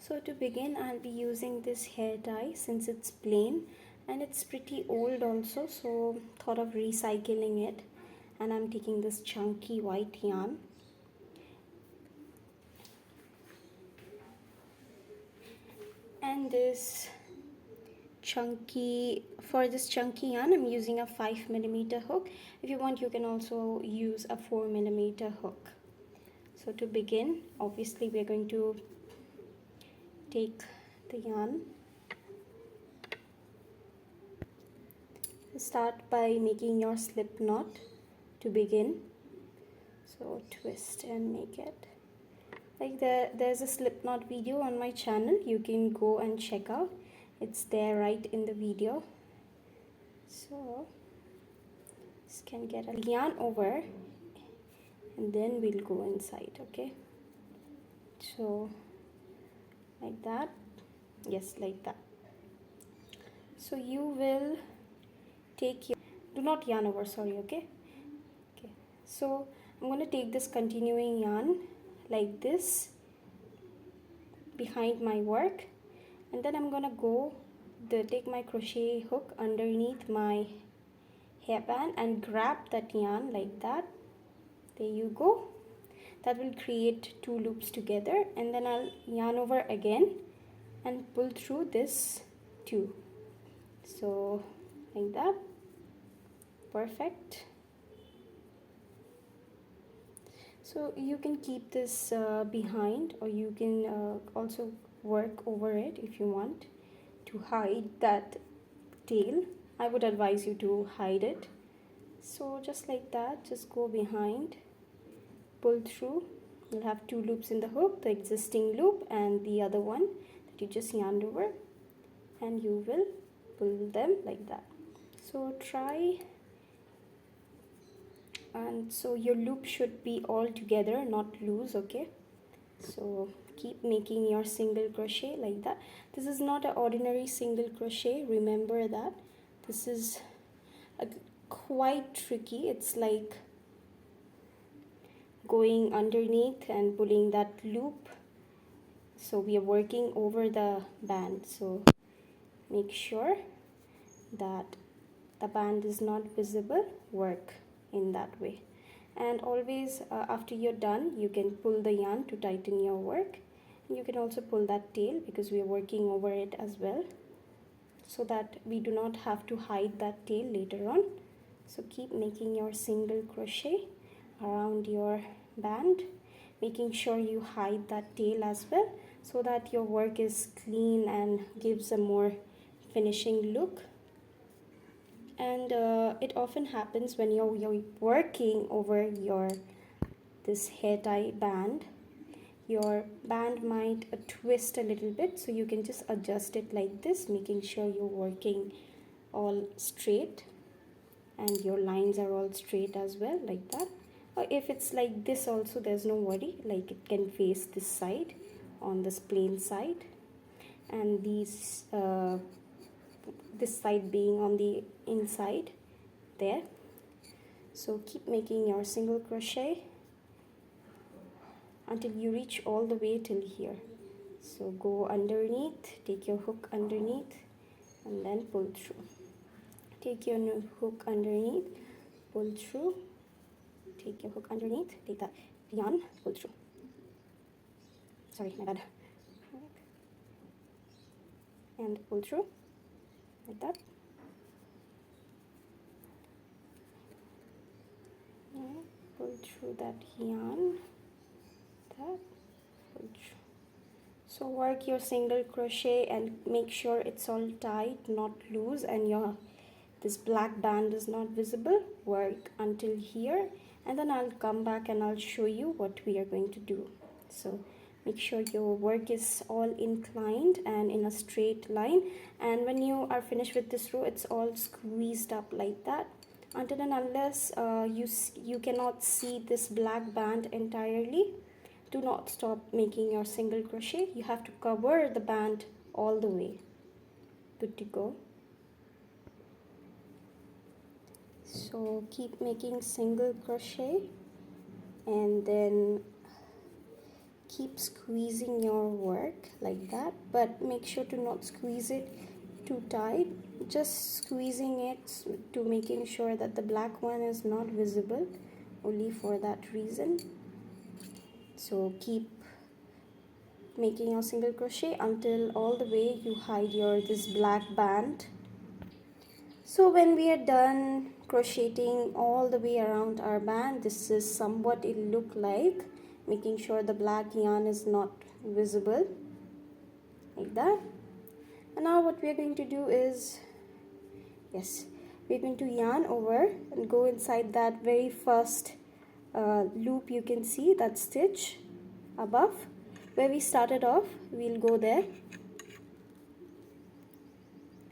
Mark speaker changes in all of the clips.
Speaker 1: So to begin, I'll be using this hair tie since it's plain and it's pretty old also, so thought of recycling it. And I'm taking this chunky white yarn. And for this chunky yarn, I'm using a 5mm hook. If you want, you can also use a 4mm hook. So to begin, obviously we're going to take the yarn. Start by making your slip knot to begin. So twist and make it. Like there's a slip knot video on my channel. You can go and check out. It's there right in the video. So just can get a yarn over and then we'll go inside, okay? So like that. Yes, like that. So you will take your, do not yarn over, sorry, okay? So I'm going to take this continuing yarn like this behind my work, and then I'm going to take my crochet hook underneath my hairband and grab that yarn like that. There you go. That will create 2 loops together, and then I'll yarn over again and pull through this 2. So like that. Perfect. So you can keep this behind, or you can also work over it if you want to hide that tail. I would advise you to hide it. So just like that, just go behind, pull through. You'll have 2 loops in the hook, the existing loop and the other one that you just yarned over, and you will pull them like that. So try. And so your loop should be all together, not loose, okay? So keep making your single crochet like that. This is not an ordinary single crochet, remember that. This is quite tricky. It's like going underneath and pulling that loop. So we are working over the band, so make sure that the band is not visible. Work in that way, and always after you're done, you can pull the yarn to tighten your work. You can also pull that tail because we are working over it as well, so that we do not have to hide that tail later on. So keep making your single crochet around your band, making sure you hide that tail as well, so that your work is clean and gives a more finishing look. And it often happens when you're working over this hair tie band, your band might twist a little bit, so you can just adjust it like this, making sure you're working all straight and your lines are all straight as well, like that. Or if it's like this also, there's no worry, like it can face this side on this plain side, and this side being on the inside there. So keep making your single crochet until you reach all the way till here. So go underneath, take your hook underneath and then pull through. Take your new hook underneath, pull through, take your hook underneath, take that yarn, pull through. Sorry, my bad. And pull through like that. And pull through that yarn, that, pull through. So work your single crochet and make sure it's all tight, not loose, and this black band is not visible. Work until here, and then I'll come back and I'll show you what we are going to do. So make sure your work is all inclined and in a straight line, and when you are finished with this row, it's all squeezed up like that. Until and unless you cannot see this black band entirely, do not stop making your single crochet. You have to cover the band all the way. Good to go. So keep making single crochet and then keep squeezing your work like that, but make sure to not squeeze it too tight, just squeezing it to making sure that the black one is not visible, only for that reason. So keep making your single crochet until all the way you hide your this black band. So when we are done crocheting all the way around our band, this is somewhat it look like, making sure the black yarn is not visible like that. And now what we are going to do is, yes, we're going to yarn over and go inside that very first loop. You can see that stitch above where we started off. We'll go there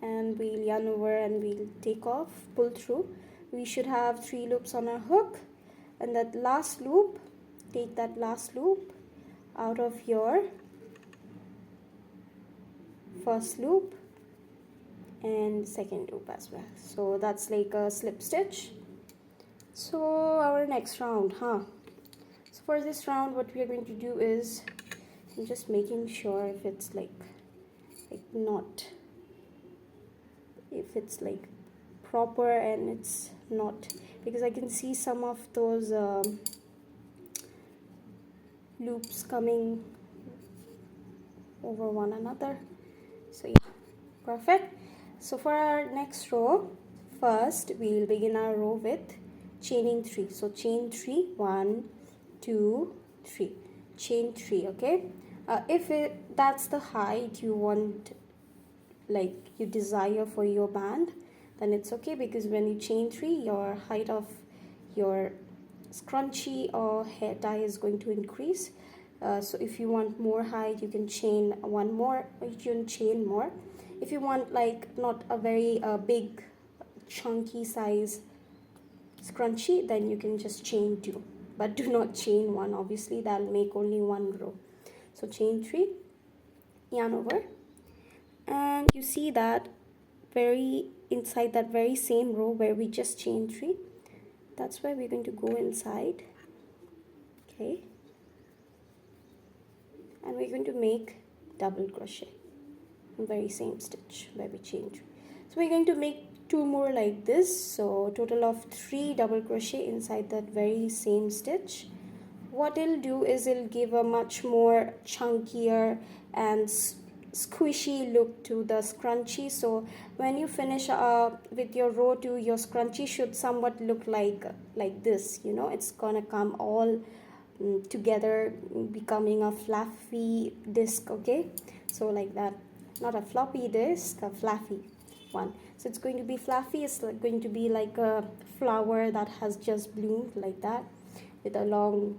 Speaker 1: and we'll yarn over and we'll take off, pull through. We should have 3 loops on our hook, and that last loop, take that last loop out of your first loop and second loop as well. So that's like a slip stitch. So our next round, so for this round what we are going to do is, I'm just making sure if it's like not, if it's like proper and it's not, because I can see some of those loops coming over one another. So yeah, perfect. So for our next row, first we'll begin our row with chaining 3. So chain 3, 1 2 3, chain 3. Okay, if that's the height you want, like you desire for your band, then it's okay, because when you chain 3, your height of your scrunchie or hair tie is going to increase. So if you want more height, you can chain one more, or you can chain more. If you want like not a very big chunky size scrunchie, then you can just chain 2, but do not chain 1, obviously that'll make only 1 row. So chain 3, yarn over, and you see that very inside that very same row where we just chained 3, that's where we're going to go inside. Okay, and we're going to make double crochet in very same stitch where we chained 3. So we're going to make 2 more like this, so total of 3 double crochet inside that very same stitch. What it'll do is it'll give a much more chunkier and squishy look to the scrunchie. So when you finish with your row 2, your scrunchie should somewhat look like this, you know, it's gonna come all together, becoming a fluffy disc. Okay, so like that, not a floppy disc, a fluffy one. So it's going to be fluffy, it's going to be like a flower that has just bloomed like that, with a long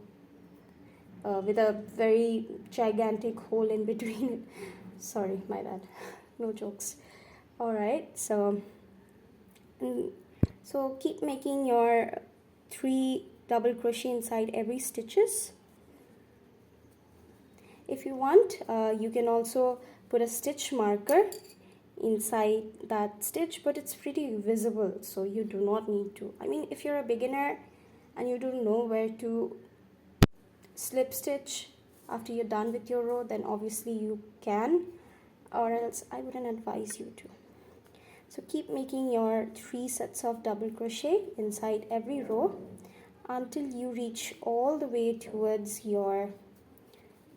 Speaker 1: with a very gigantic hole in between it. Sorry, my bad, no jokes. All right, so keep making your 3 double crochet inside every stitches. If you want, you can also put a stitch marker inside that stitch, but it's pretty visible, so you do not need to. I mean, if you're a beginner and you don't know where to slip stitch after you're done with your row, then obviously you can, or else I wouldn't advise you to. So keep making your 3 sets of double crochet inside every row until you reach all the way towards your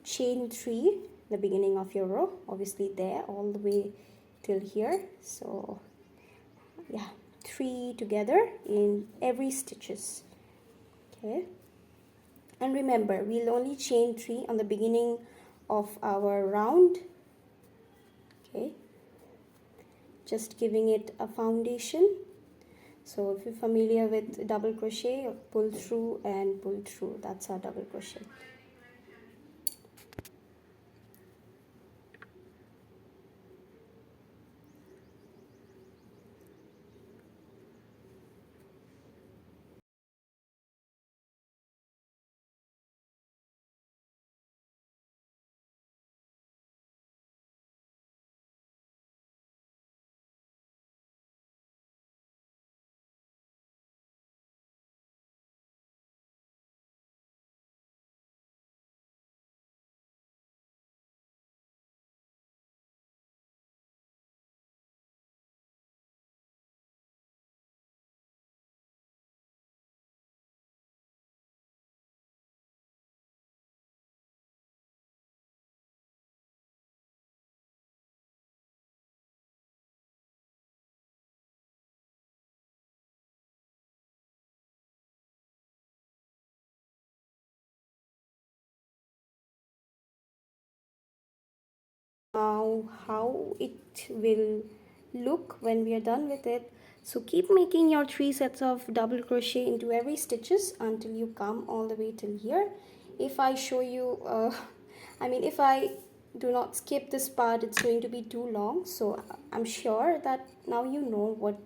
Speaker 1: chain 3, the beginning of your row, obviously there all the way till here. So yeah, 3 together in every stitches. Okay, and remember, we'll only chain 3 on the beginning of our round. Okay, just giving it a foundation. So if you're familiar with double crochet, pull through and pull through, that's our double crochet. how it will look when we are done with it. So keep making your 3 sets of double crochet into every stitches until you come all the way till here. If I show you if I do not skip this part, it's going to be too long, so I'm sure that now you know what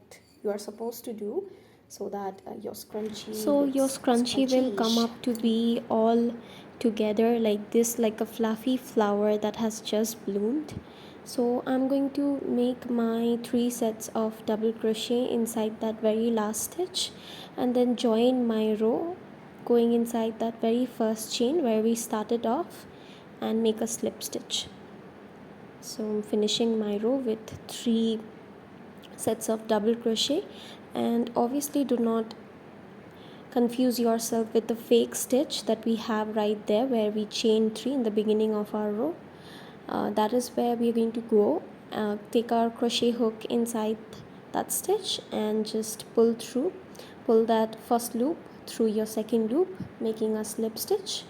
Speaker 1: you are supposed to do so that your scrunchie will come up to be all together like this, like a fluffy flower that has just bloomed. So I'm going to make my 3 sets of double crochet inside that very last stitch and then join my row going inside that very first chain where we started off and make a slip stitch. So I'm finishing my row with 3 sets of double crochet, and obviously do not confuse yourself with the fake stitch that we have right there where we chain 3 in the beginning of our row. That is where we are going to go. Take our crochet hook inside that stitch and just pull that first loop through your second loop, making a slip stitch.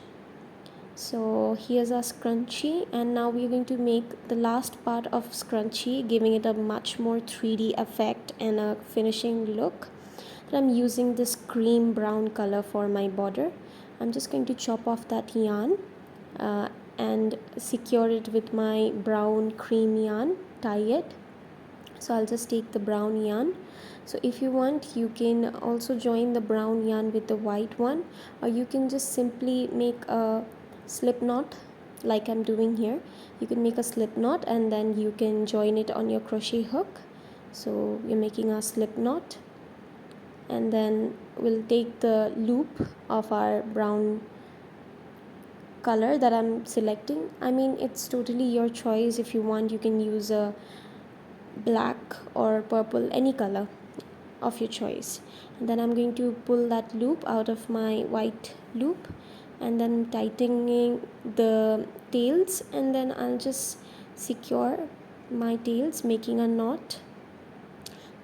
Speaker 1: So here's our scrunchie, and now we're going to make the last part of scrunchie, giving it a much more 3D effect and a finishing look. I'm using this cream brown color for my border. I'm just going to chop off that yarn and secure it with my brown cream yarn, tie it. So I'll just take the brown yarn. So if you want, you can also join the brown yarn with the white one, or you can just simply make a slip knot like I'm doing here. You can make a slip knot and then you can join it on your crochet hook. So we're making a slip knot, and then we'll take the loop of our brown color that I'm selecting. It's totally your choice. If you want, you can use a black or purple, any color of your choice. And then I'm going to pull that loop out of my white loop and then tightening the tails, and then I'll just secure my tails, making a knot.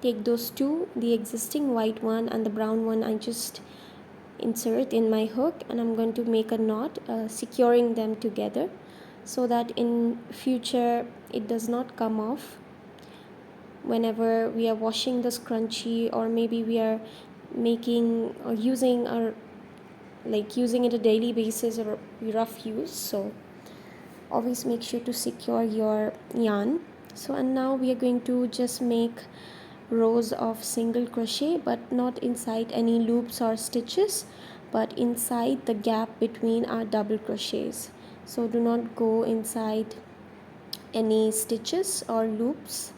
Speaker 1: Take those two, the existing white one and the brown one, I just insert in my hook, and I'm going to make a knot, securing them together so that in future it does not come off whenever we are washing the scrunchie, or maybe we are making or using it a daily basis or rough use. So always make sure to secure your yarn. So and now we are going to just make rows of single crochet, but not inside any loops or stitches, but inside the gap between our double crochets. So do not go inside any stitches or loops.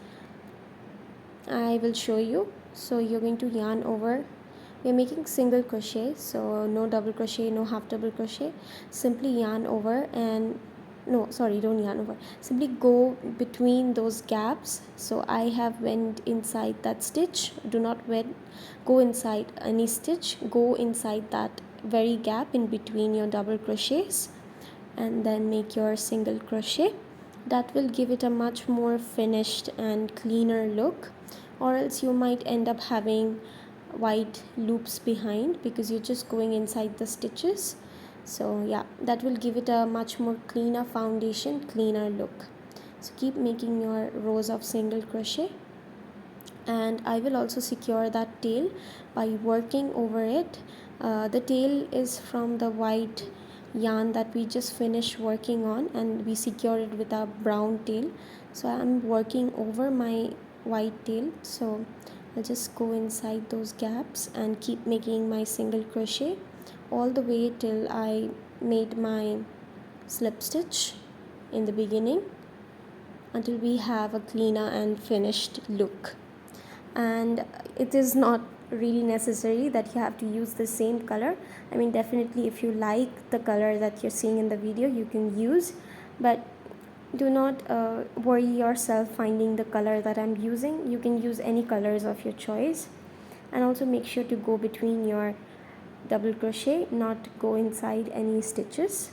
Speaker 1: I will show you. So you're going to yarn over. We're making single crochet, so no double crochet, no half double crochet. Simply yarn over and don't yarn over, simply go between those gaps. So I have went inside that stitch. Do not go inside any stitch, go inside that very gap in between your double crochets, and then make your single crochet. That will give it a much more finished and cleaner look, or else you might end up having white loops behind because you're just going inside the stitches. So yeah, that will give it a much more cleaner foundation, cleaner look. So keep making your rows of single crochet, and I will also secure that tail by working over it. The tail is from the white yarn that we just finished working on, and we secure it with a brown tail. So I'm working over my white tail. So I'll just go inside those gaps and keep making my single crochet all the way till I made my slip stitch in the beginning, until we have a cleaner and finished look. And it is not really necessary that you have to use the same color. Definitely if you like the color that you're seeing in the video, you can use, but do not worry yourself finding the color that I'm using. You can use any colors of your choice. And also make sure to go between your double crochet, not go inside any stitches,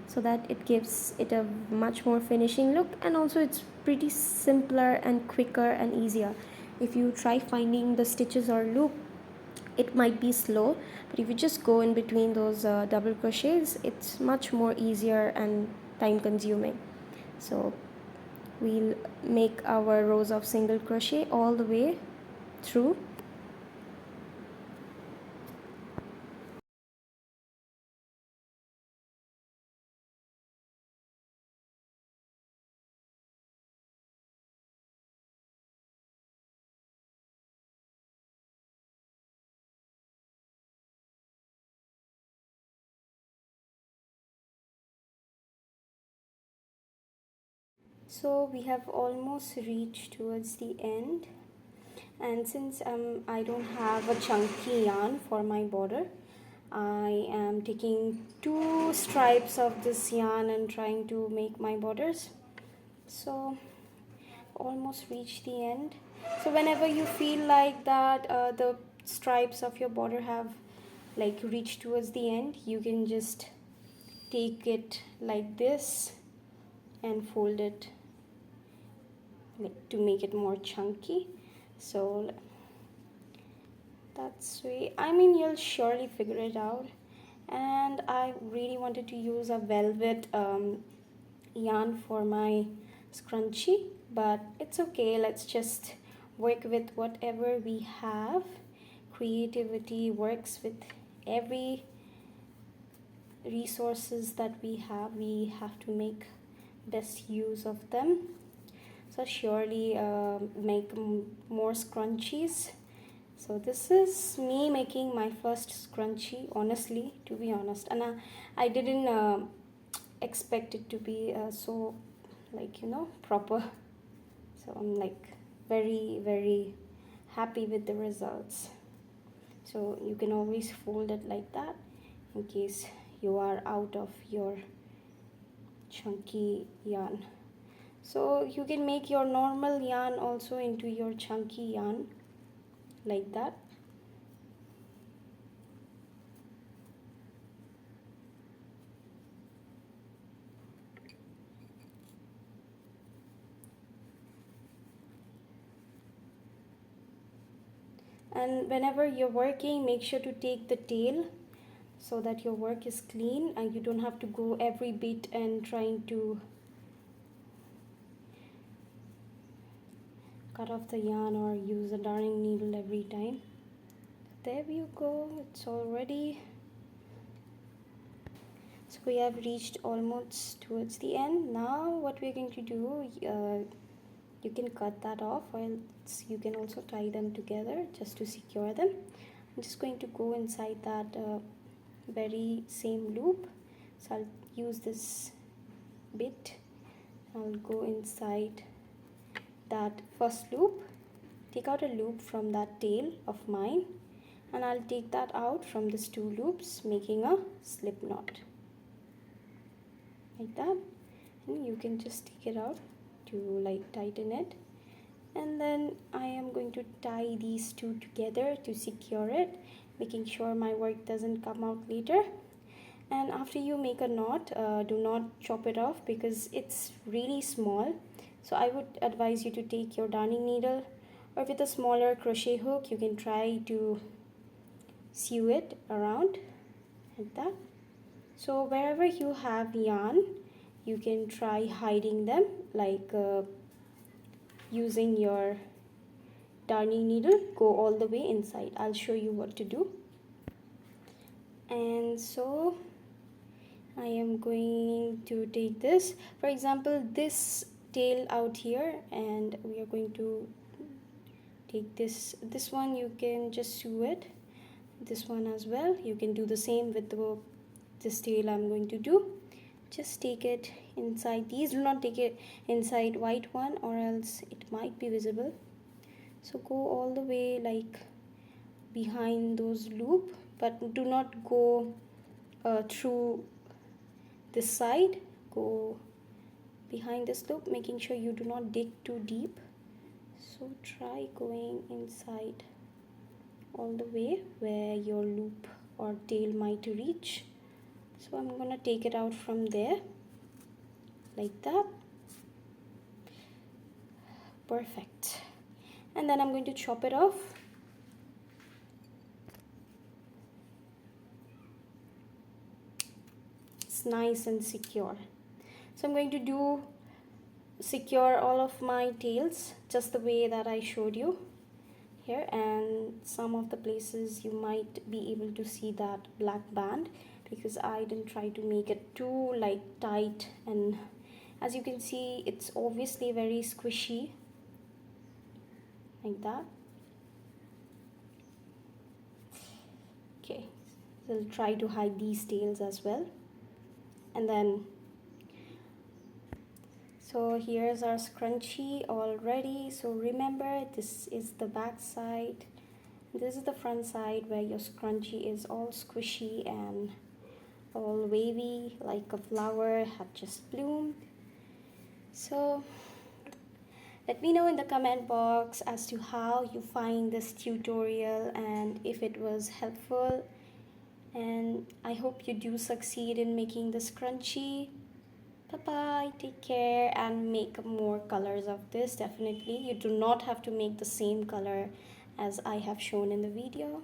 Speaker 1: so that it gives it a much more finishing look. And also it's pretty simpler and quicker and easier. If you try finding the stitches or loop, it might be slow, but if you just go in between those double crochets, it's much more easier and time consuming. So we'll make our rows of single crochet all the way through. So we have almost reached towards the end, and since I don't have a chunky yarn for my border, I am taking 2 stripes of this yarn and trying to make my borders. So almost reached the end. So whenever you feel like that the stripes of your border have like reached towards the end, you can just take it like this and fold it like to make it more chunky. So that's way, I mean, you'll surely figure it out. And I really wanted to use a velvet yarn for my scrunchie, but it's okay, let's just work with whatever we have. Creativity works with every resources that we have to make best use of them. So surely make more scrunchies. So this is me making my first scrunchie, honestly, to be honest, and I didn't expect it to be so like, you know, proper. So I'm like very happy with the results. So you can always fold it like that in case you are out of your chunky yarn. So you can make your normal yarn also into your chunky yarn like that. And whenever you're working, make sure to take the tail so that your work is clean and you don't have to go every bit and trying to cut off the yarn or use a darning needle every time. There you go, it's all ready. So we have reached almost towards the end. Now what we're going to do, you can cut that off, or else you can also tie them together just to secure them. I'm just going to go inside that very same loop. So I'll use this bit. I'll go inside that first loop, take out a loop from that tail of mine, and I'll take that out from these 2 loops, making a slip knot like that. And you can just take it out to like tighten it, and then I am going to tie these 2 together to secure it, making sure my work doesn't come out later. And after you make a knot, do not chop it off because it's really small. So I would advise you to take your darning needle, or with a smaller crochet hook you can try to sew it around like that. So wherever you have yarn, you can try hiding them, like using your darning needle, go all the way inside. I'll show you what to do. And so I am going to take this, for example, this tail out here, and we are going to take this one. You can just sew it, this one as well. You can do the same with this tail I'm going to do. Just take it inside these. Do not take it inside white one, or else it might be visible. So go all the way like behind those loop, but do not go through this side. Go behind this loop, making sure you do not dig too deep. So try going inside all the way where your loop or tail might reach. So I'm gonna take it out from there like that. Perfect. And then I'm going to chop it off. It's nice and secure. So I'm going to do secure all of my tails just the way that I showed you here, and some of the places you might be able to see that black band because I didn't try to make it too like tight, and as you can see it's obviously very squishy like that. Okay, so I'll try to hide these tails as well. And then so here's our scrunchie already. So remember, this is the back side, this is the front side where your scrunchie is all squishy and all wavy like a flower had just bloomed. So let me know in the comment box as to how you find this tutorial and if it was helpful, and I hope you do succeed in making the scrunchie. Bye bye, take care, and make more colors of this. Definitely you do not have to make the same color as I have shown in the video.